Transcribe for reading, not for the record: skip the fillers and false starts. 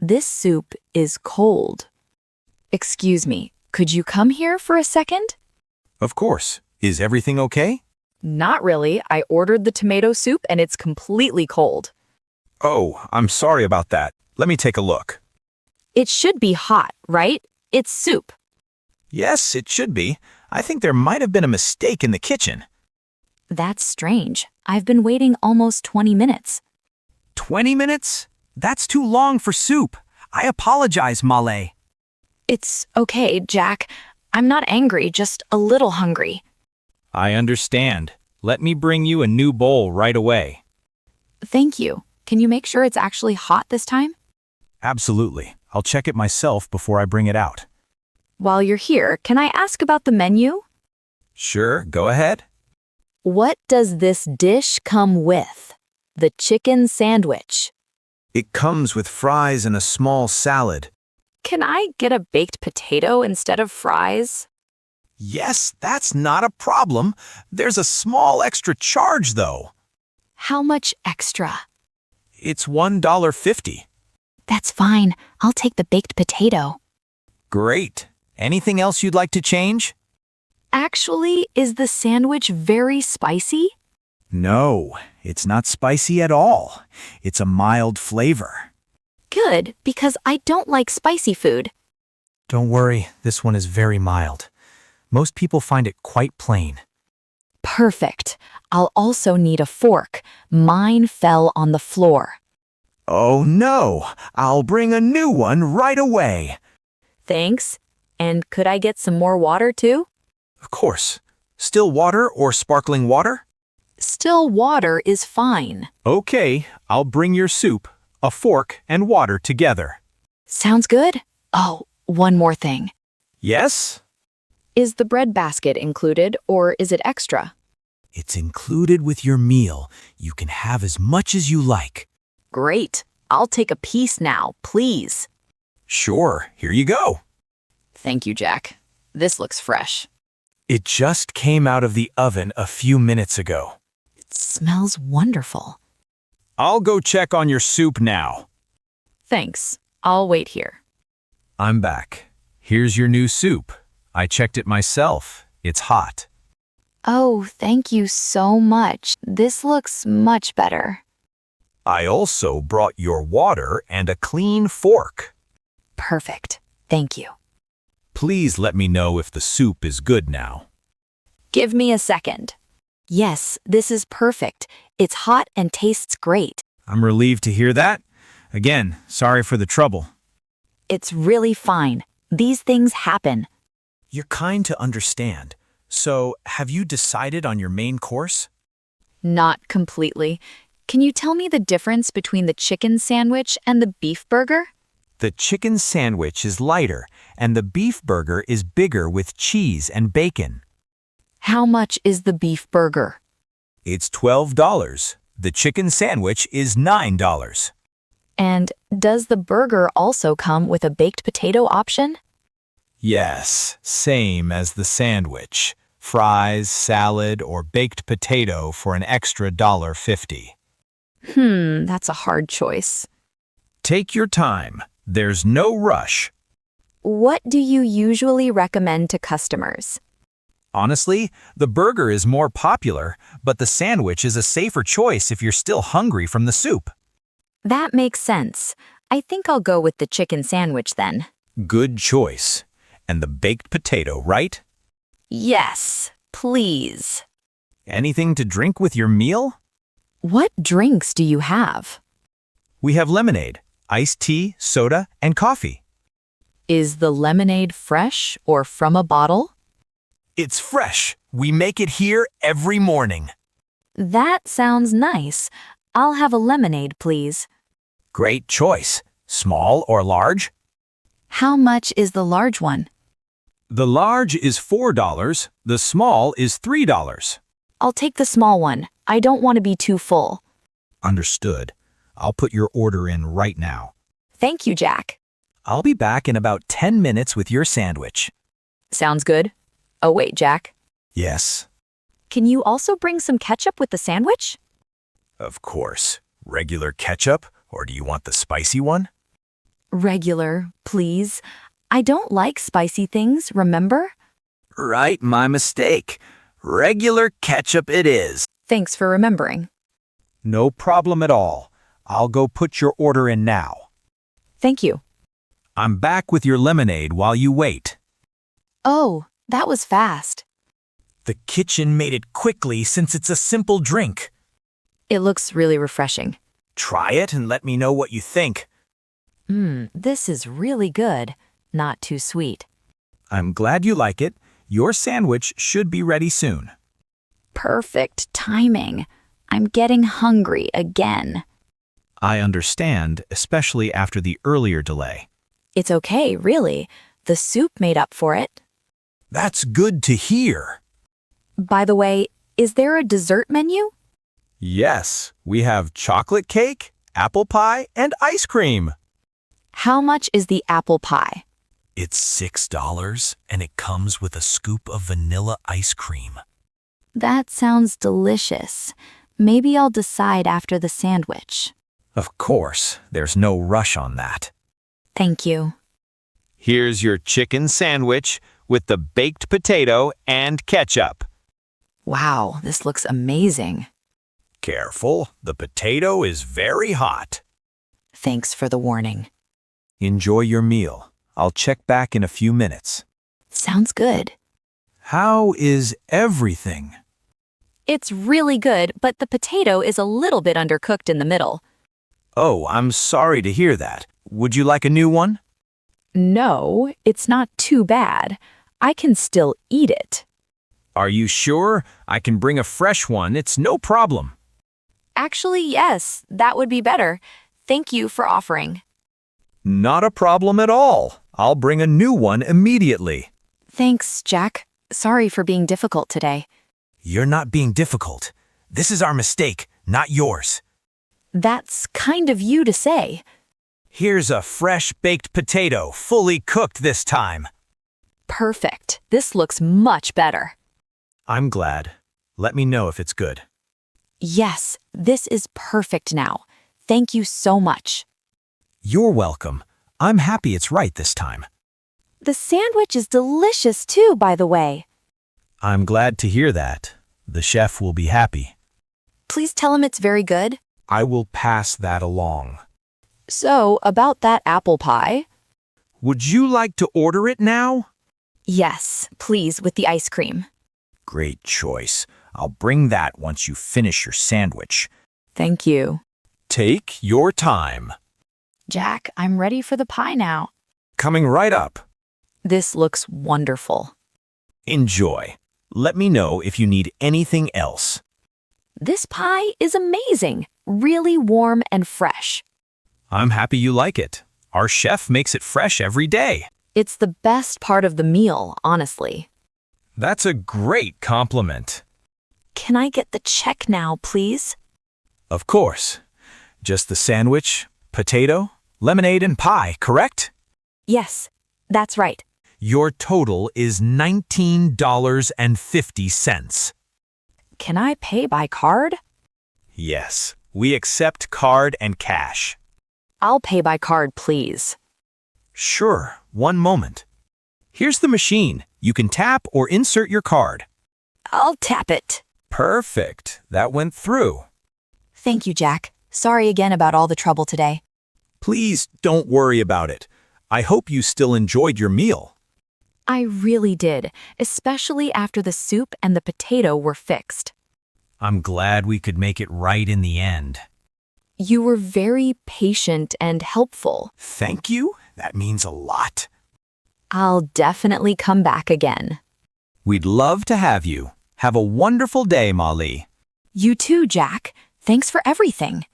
this soup is cold. Excuse me, could you come here for a second? Of course. Is everything okay? Not really. I ordered the tomato soup and it's completely cold. Oh, I'm sorry about that. Let me take a look. It should be hot, right? It's soup. Yes, it should be. I think there might have been a mistake in the kitchen. That's strange. I've been waiting almost 20 minutes. 20 minutes? That's too long for soup. I apologize, Malé. It's okay, Jack. I'm not angry, just a little hungry. I understand. Let me bring you a new bowl right away. Thank you. Can you make sure it's actually hot this time? Absolutely. I'll check it myself before I bring it out. While you're here, can I ask about the menu? Sure, go ahead. What does this dish come with? The chicken sandwich. It comes with fries and a small salad. Can I get a baked potato instead of fries? Yes, that's not a problem. There's a small extra charge, though. How much extra? It's $1.50. That's fine. I'll take the baked potato. Great. Anything else you'd like to change? Actually, is the sandwich very spicy? No, it's not spicy at all. It's a mild flavor. Good, because I don't like spicy food. Don't worry, this one is very mild. Most people find it quite plain. Perfect. I'll also need a fork. Mine fell on the floor. Oh no, I'll bring a new one right away. Thanks. And could I get some more water too? Of course. Still water or sparkling water? Still water is fine. Okay, I'll bring your soup, a fork, and water together. Sounds good. Oh, one more thing. Yes? Is the bread basket included or is it extra? It's included with your meal. You can have as much as you like. Great. I'll take a piece now, please. Sure, here you go. Thank you, Jack. This looks fresh. It just came out of the oven a few minutes ago. It smells wonderful. I'll go check on your soup now. Thanks. I'll wait here. I'm back. Here's your new soup. I checked it myself. It's hot. Oh, thank you so much. This looks much better. I also brought your water and a clean fork. Perfect. Thank you. Please let me know if the soup is good now. Give me a second. Yes, this is perfect. It's hot and tastes great. I'm relieved to hear that. Again, sorry for the trouble. It's really fine. These things happen. You're kind to understand. So, have you decided on your main course? Not completely. Can you tell me the difference between the chicken sandwich and the beef burger? The chicken sandwich is lighter, and the beef burger is bigger with cheese and bacon. How much is the beef burger? It's $12. The chicken sandwich is $9. And does the burger also come with a baked potato option? Yes, same as the sandwich. Fries, salad, or baked potato for an extra $1.50. That's a hard choice. Take your time. There's no rush. What do you usually recommend to customers? Honestly, the burger is more popular, but the sandwich is a safer choice if you're still hungry from the soup. That makes sense. I think I'll go with the chicken sandwich then. Good choice. And the baked potato, right? Yes, please. Anything to drink with your meal? What drinks do you have? We have lemonade, iced tea, soda, and coffee. Is the lemonade fresh or from a bottle? It's fresh. We make it here every morning. That sounds nice. I'll have a lemonade, please. Great choice. Small or large? How much is the large one? The large is $4. The small is $3. I'll take the small one. I don't want to be too full. Understood. I'll put your order in right now. Thank you, Jack. I'll be back in about 10 minutes with your sandwich. Sounds good. Oh, wait, Jack. Yes, Can you also bring some ketchup with the sandwich? of course. Regular ketchup, or do you want the spicy one? Regular, please. I don't like spicy things, remember? Right, my mistake. Regular ketchup it is. Thanks for remembering. No problem at all. I'll go put your order in now. Thank you. I'm back with your lemonade while you wait. Oh, that was fast. The kitchen made it quickly since it's a simple drink. It looks really refreshing. Try it and let me know what you think. This is really good. Not too sweet. I'm glad you like it. Your sandwich should be ready soon. Perfect timing. I'm getting hungry again. I understand, especially after the earlier delay. It's okay, really. The soup made up for it. That's good to hear. By the way, is there a dessert menu? Yes, we have chocolate cake, apple pie, and ice cream. How much is the apple pie? It's $6 and it comes with a scoop of vanilla ice cream. That sounds delicious. Maybe I'll decide after the sandwich. Of course, there's no rush on that. Thank you. Here's your chicken sandwich with the baked potato and ketchup. Wow, this looks amazing. Careful, the potato is very hot. Thanks for the warning. Enjoy your meal. I'll check back in a few minutes. Sounds good. How is everything? It's really good, but the potato is a little bit undercooked in the middle. Oh, I'm sorry to hear that. Would you like a new one? No, it's not too bad. I can still eat it. Are you sure? I can bring a fresh one. It's no problem. Actually, yes, that would be better. Thank you for offering. Not a problem at all. I'll bring a new one immediately. Thanks, Jack. Sorry for being difficult today. You're not being difficult. This is our mistake, not yours. That's kind of you to say. Here's a fresh baked potato, fully cooked this time. Perfect. This looks much better. I'm glad. Let me know if it's good. Yes, this is perfect now. Thank you so much. You're welcome. I'm happy it's right this time. The sandwich is delicious too, by the way. I'm glad to hear that. The chef will be happy. Please tell him it's very good. I will pass that along. So, about that apple pie? Would you like to order it now? Yes, please, with the ice cream. Great choice. I'll bring that once you finish your sandwich. Thank you. Take your time. Jack, I'm ready for the pie now. Coming right up. This looks wonderful. Enjoy. Let me know if you need anything else. This pie is amazing, really warm and fresh. I'm happy you like it. Our chef makes it fresh every day. It's the best part of the meal, honestly. That's a great compliment. Can I get the check now, please? Of course. Just the sandwich, potato, lemonade, and pie, correct? Yes, that's right. Your total is $19.50. Can I pay by card? Yes, we accept card and cash. I'll pay by card, please. Sure, one moment. Here's the machine. You can tap or insert your card. I'll tap it. Perfect. That went through. Thank you, Jack. Sorry again about all the trouble today. Please don't worry about it. I hope you still enjoyed your meal. I really did, especially after the soup and the potato were fixed. I'm glad we could make it right in the end. You were very patient and helpful. Thank you. That means a lot. I'll definitely come back again. We'd love to have you. Have a wonderful day, Molly. You too, Jack. Thanks for everything.